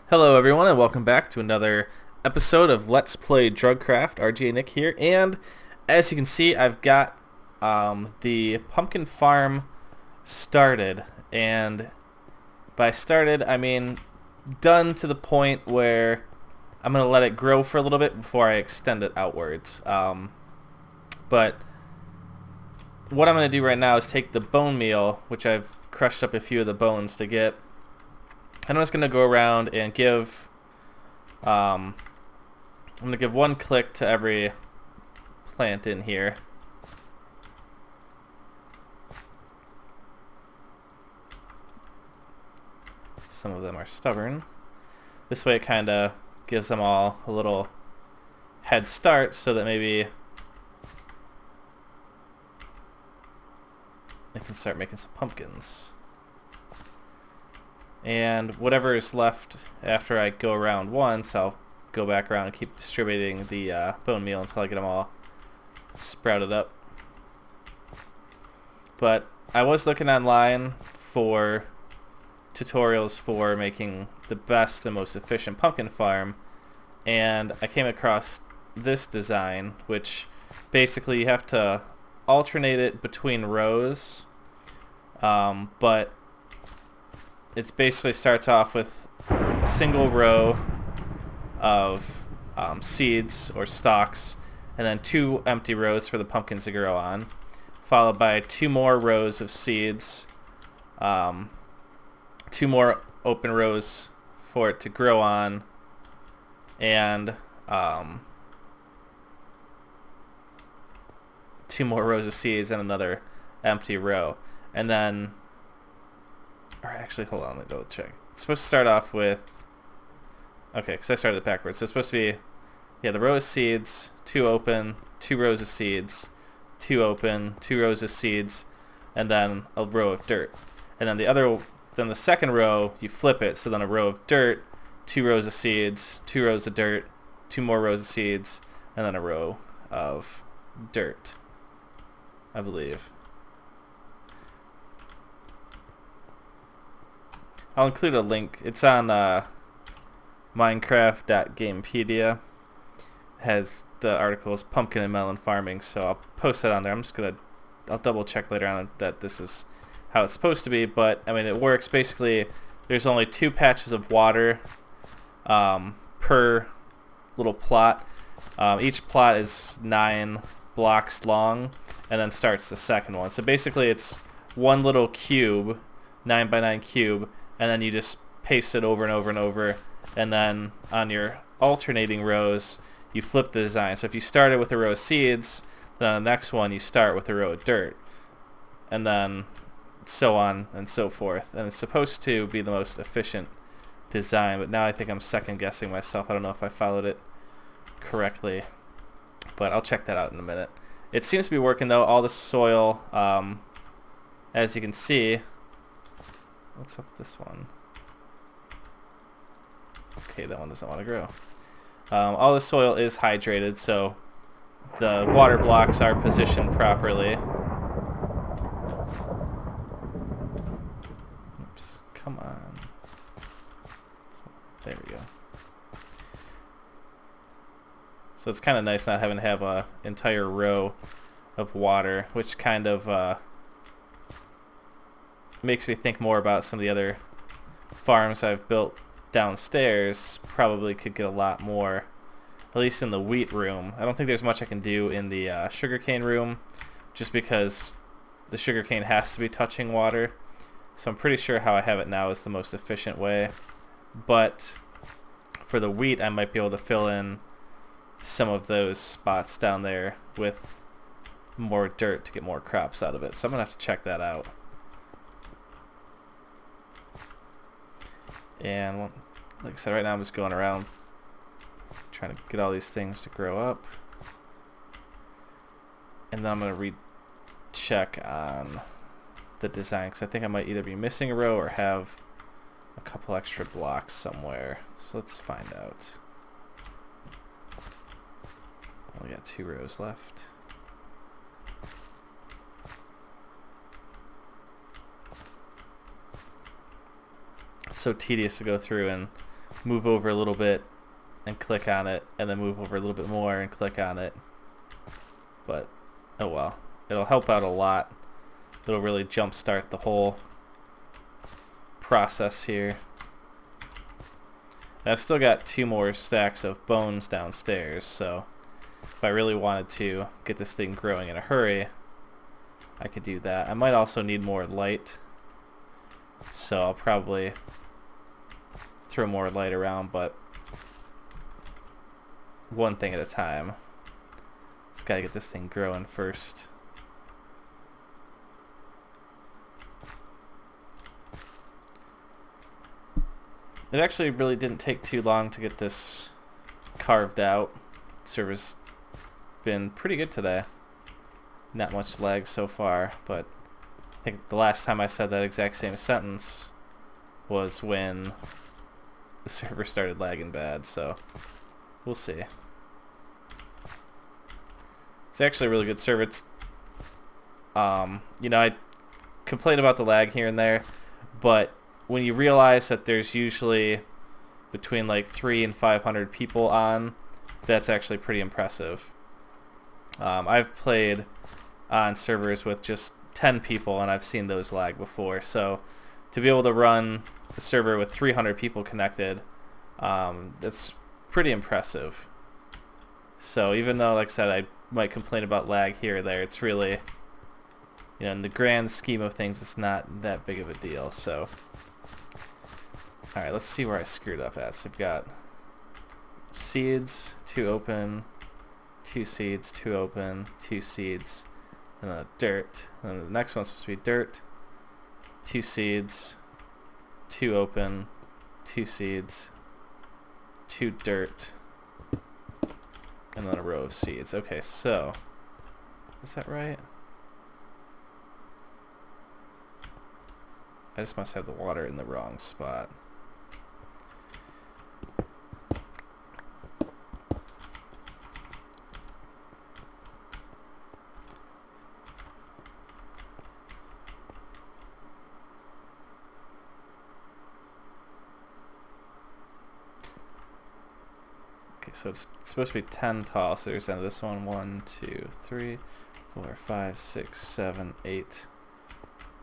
Hello everyone and welcome back to another episode of Let's Play Drugcraft. RJ Nick here, and as you can see I've got the pumpkin farm started, and by started I mean done to the point where I'm going to let it grow for a little bit before I extend it outwards. But what I'm going to do right now is take the bone meal, which I've crushed up a few of the bones to get, and I'm just going to go around and give, I'm going to give one click to every plant in here. Some of them are stubborn. This way it kind of gives them all a little head start so that maybe they can start making some pumpkins. And whatever is left after I go around once, I'll go back around and keep distributing the bone meal until I get them all sprouted up. But I was looking online for tutorials for making the best and most efficient pumpkin farm, and I came across this design, which basically you have to alternate it between rows, but it basically starts off with a single row of seeds or stalks, and then two empty rows for the pumpkins to grow on, followed by two more rows of seeds, two more open rows for it to grow on, and two more rows of seeds and another empty row. And then, or actually, hold on, let me double check. It's supposed to start off with, okay, because I started it backwards. So it's supposed to be, yeah, the row of seeds, two open, two rows of seeds, two open, two rows of seeds, and then a row of dirt. And then then the second row, you flip it, so then a row of dirt, two rows of seeds, two rows of dirt, two more rows of seeds, and then a row of dirt, I believe. I'll include a link. It's on Minecraft.gamepedia. Has the articles pumpkin and melon farming, so I'll post that on there. I'll double check later on that this is how it's supposed to be, but I mean it works. Basically, there's only two patches of water per little plot. Each plot is 9 blocks long, and then starts the second one. So basically, it's one little cube, 9 by 9 cube, and then you just paste it over and over and over, and then on your alternating rows you flip the design. So if you started with a row of seeds, then on the next one you start with a row of dirt, and then so on and so forth. And it's supposed to be the most efficient design, but now I think I'm second guessing myself. I don't know if I followed it correctly, but I'll check that out in a minute. It seems to be working though. All the soil, as you can see. What's up with this one? Okay, that one doesn't want to grow. All the soil is hydrated, so the water blocks are positioned properly. Oops, come on. There we go. So it's kind of nice not having to have an entire row of water, which kind of makes me think more about some of the other farms I've built downstairs. Probably could get a lot more, at least in the wheat room. I don't think there's much I can do in the sugarcane room, just because the sugarcane has to be touching water. So I'm pretty sure how I have it now is the most efficient way. But for the wheat, I might be able to fill in some of those spots down there with more dirt to get more crops out of it. So I'm going to have to check that out. And like I said, right now I'm just going around trying to get all these things to grow up. And then I'm going to recheck on the design, because I think I might either be missing a row or have a couple extra blocks somewhere. So let's find out. Only got 2 rows left. It's so tedious to go through and move over a little bit and click on it, and then move over a little bit more and click on it. But, oh well. It'll help out a lot. It'll really jumpstart the whole process here. And I've still got 2 more stacks of bones downstairs, so if I really wanted to get this thing growing in a hurry, I could do that. I might also need more light, so I'll probably throw more light around, but one thing at a time. Just gotta get this thing growing first. It actually really didn't take too long to get this carved out. Server's been pretty good today. Not much lag so far, but I think the last time I said that exact same sentence was when the server started lagging bad, so we'll see. It's actually a really good server. It's, you know, I complain about the lag here and there, but when you realize that there's usually between like 300 and 500 people on, that's actually pretty impressive. I've played on servers with just 10 people, and I've seen those lag before. So to be able to run a server with 300 people connected, that's pretty impressive. So even though, like I said, I might complain about lag here or there, it's really, you know, in the grand scheme of things, it's not that big of a deal. So, all right, let's see where I screwed up at. So I've got seeds, 2 open, 2 seeds, 2 open, 2 seeds, and then dirt. And then the next one's supposed to be dirt, 2 seeds, 2 open, 2 seeds, 2 dirt, and then a row of seeds. Okay, so is that right? I just must have the water in the wrong spot. So it's supposed to be 10 tall, so there's this one, 1, 2, 3, 4, 5, 6, 7, 8,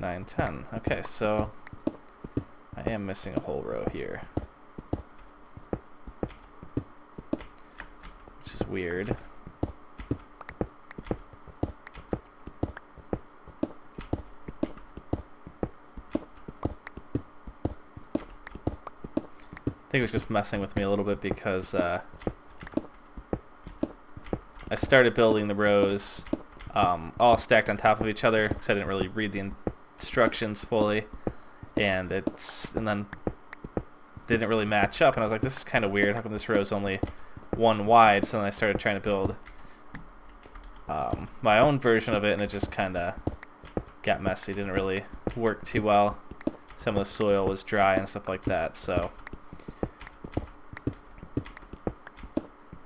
9, 10. Okay, so I am missing a whole row here, which is weird. I think it was just messing with me a little bit because I started building the rows all stacked on top of each other because I didn't really read the instructions fully, and then didn't really match up, and I was like, this is kind of weird. How come this row is only 1 wide? So then I started trying to build my own version of it, and it just kind of got messy. Didn't really work too well. Some of the soil was dry and stuff like that, so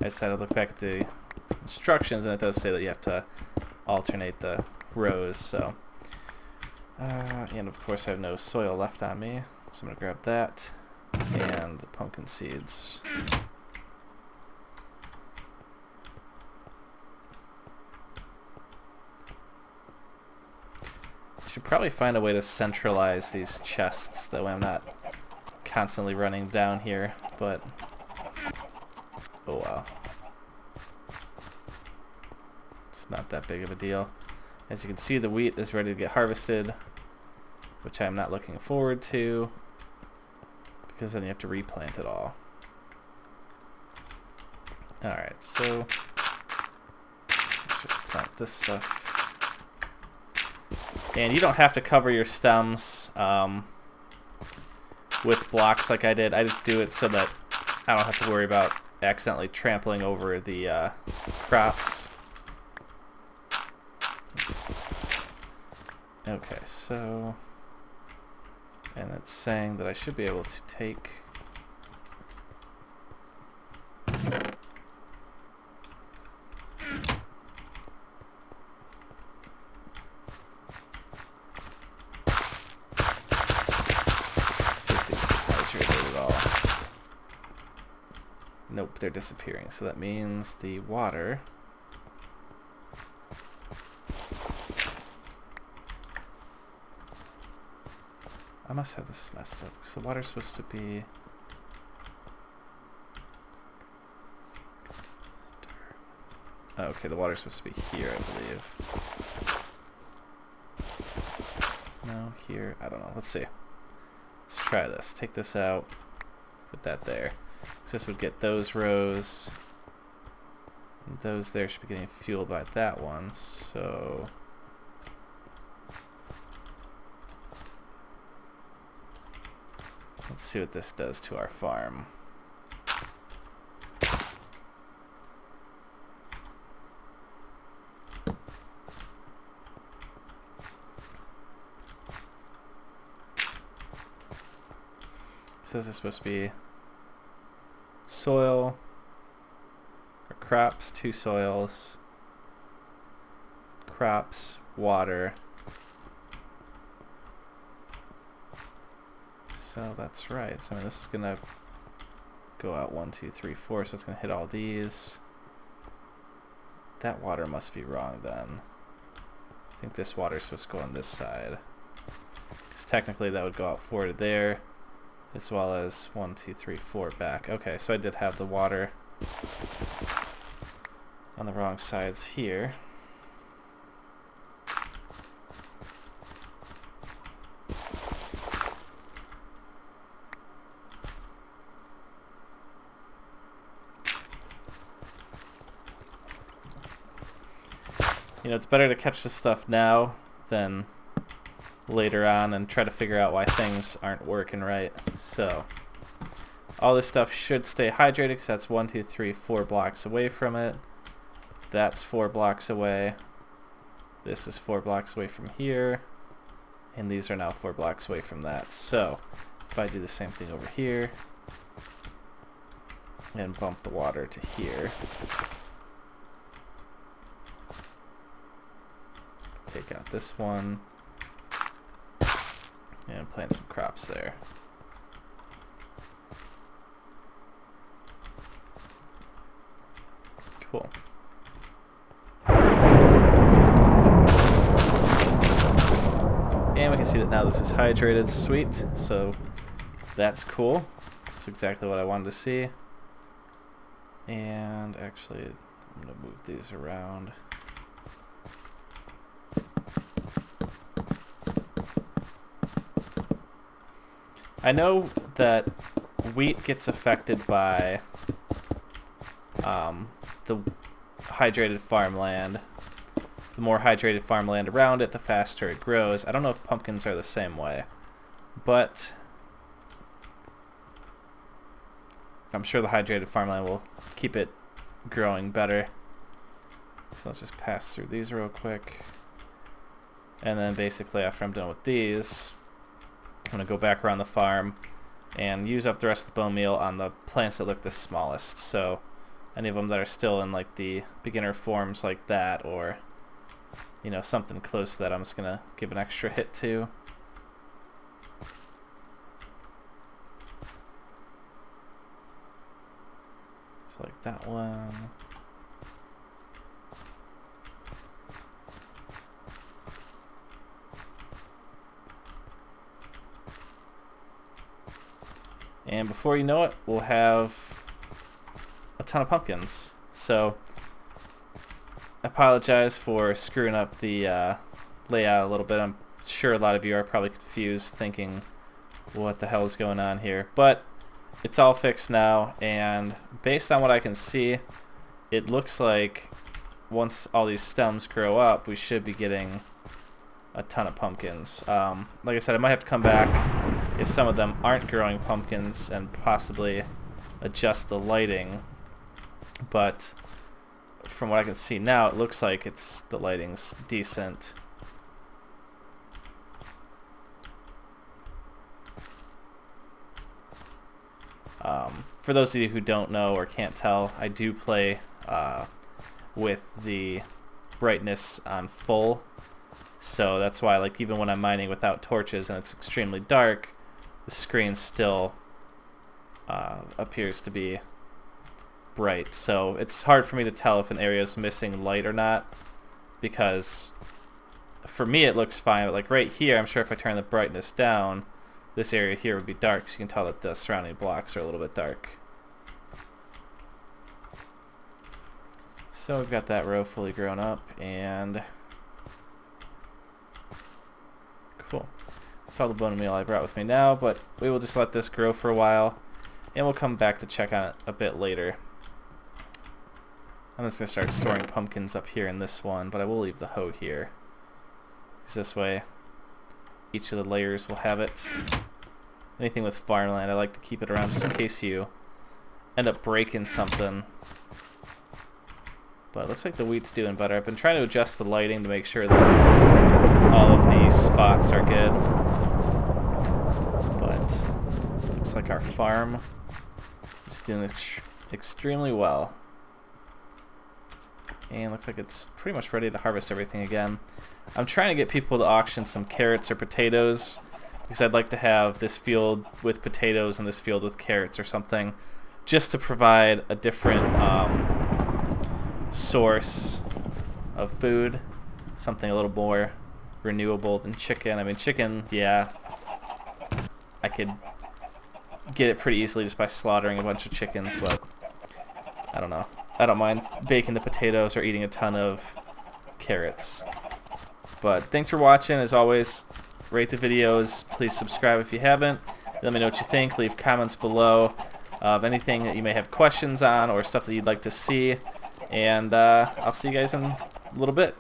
I decided to look back at the instructions, and it does say that you have to alternate the rows. So, and of course I have no soil left on me, so I'm going to grab that and the pumpkin seeds. I should probably find a way to centralize these chests, that way I'm not constantly running down here, but oh wow. It's not that big of a deal. As you can see, the wheat is ready to get harvested, which I'm not looking forward to, because then you have to replant it all. Alright, so let's just plant this stuff. And you don't have to cover your stems with blocks like I did. I just do it so that I don't have to worry about accidentally trampling over the crops. Oops. Okay, so, and it's saying that I should be able to take see if these get hydrated at all. Nope, they're disappearing. So that means the water... I must have this messed up, because the water's supposed to be... Oh, okay, the water's supposed to be here, I believe. No, here, I don't know. Let's see. Let's try this. Take this out. Put that there. So this would get those rows. And those there should be getting fueled by that one, so... Let's see what this does to our farm. Says it's supposed to be soil or crops, 2 soils, crops, water. So that's right. So I mean, this is gonna go out 1, 2, 3, 4. So it's gonna hit all these. That water must be wrong then. I think this water is supposed to go on this side, because technically that would go out 4 to there, as well as 1, 2, 3, 4 back. Okay, so I did have the water on the wrong sides here. You know, it's better to catch this stuff now than later on and try to figure out why things aren't working right. So, all this stuff should stay hydrated because that's 1, 2, 3, 4 blocks away from it. That's 4 blocks away. This is 4 blocks away from here. And these are now 4 blocks away from that. So, if I do the same thing over here and bump the water to here, take out this one and plant some crops there. Cool. And we can see that now this is hydrated. Sweet. So that's cool. That's exactly what I wanted to see. And actually, I'm going to move these around. I know that wheat gets affected by the hydrated farmland. The more hydrated farmland around it, the faster it grows. I don't know if pumpkins are the same way, but I'm sure the hydrated farmland will keep it growing better. So let's just pass through these real quick. And then basically after I'm done with these, I'm going to go back around the farm and use up the rest of the bone meal on the plants that look the smallest. So any of them that are still in like the beginner forms like that, or you know, something close to that, I'm just going to give an extra hit to. So like that one. And before you know it, we'll have a ton of pumpkins. So I apologize for screwing up the layout a little bit. I'm sure a lot of you are probably confused, thinking what the hell is going on here. But it's all fixed now, and based on what I can see, it looks like once all these stems grow up, we should be getting a ton of pumpkins. Like I said, I might have to come back if some of them aren't growing pumpkins and possibly adjust the lighting, but from what I can see now, it looks like the lighting's decent. For those of you who don't know or can't tell, I do play with the brightness on full, so that's why, like, even when I'm mining without torches and it's extremely dark, the screen still appears to be bright. So it's hard for me to tell if an area is missing light or not, because for me it looks fine, but like right here, I'm sure if I turn the brightness down, this area here would be dark, so you can tell that the surrounding blocks are a little bit dark. So we've got that row fully grown up, and cool. That's all the bone meal I brought with me now, but we will just let this grow for a while, and we'll come back to check on it a bit later. I'm just going to start storing pumpkins up here in this one, but I will leave the hoe here, because this way each of the layers will have it. Anything with farmland, I like to keep it around just in case you end up breaking something. But it looks like the wheat's doing better. I've been trying to adjust the lighting to make sure that all of these spots are good. But looks like our farm is doing extremely well. And looks like it's pretty much ready to harvest everything again. I'm trying to get people to auction some carrots or potatoes, because I'd like to have this field with potatoes and this field with carrots or something, just to provide a different source of food, something a little more renewable than chicken. I mean, chicken, yeah, I could get it pretty easily just by slaughtering a bunch of chickens, but I don't know. I don't mind baking the potatoes or eating a ton of carrots. But thanks for watching. As always, rate the videos. Please subscribe if you haven't. Let me know what you think. Leave comments below of anything that you may have questions on or stuff that you'd like to see. And I'll see you guys in a little bit.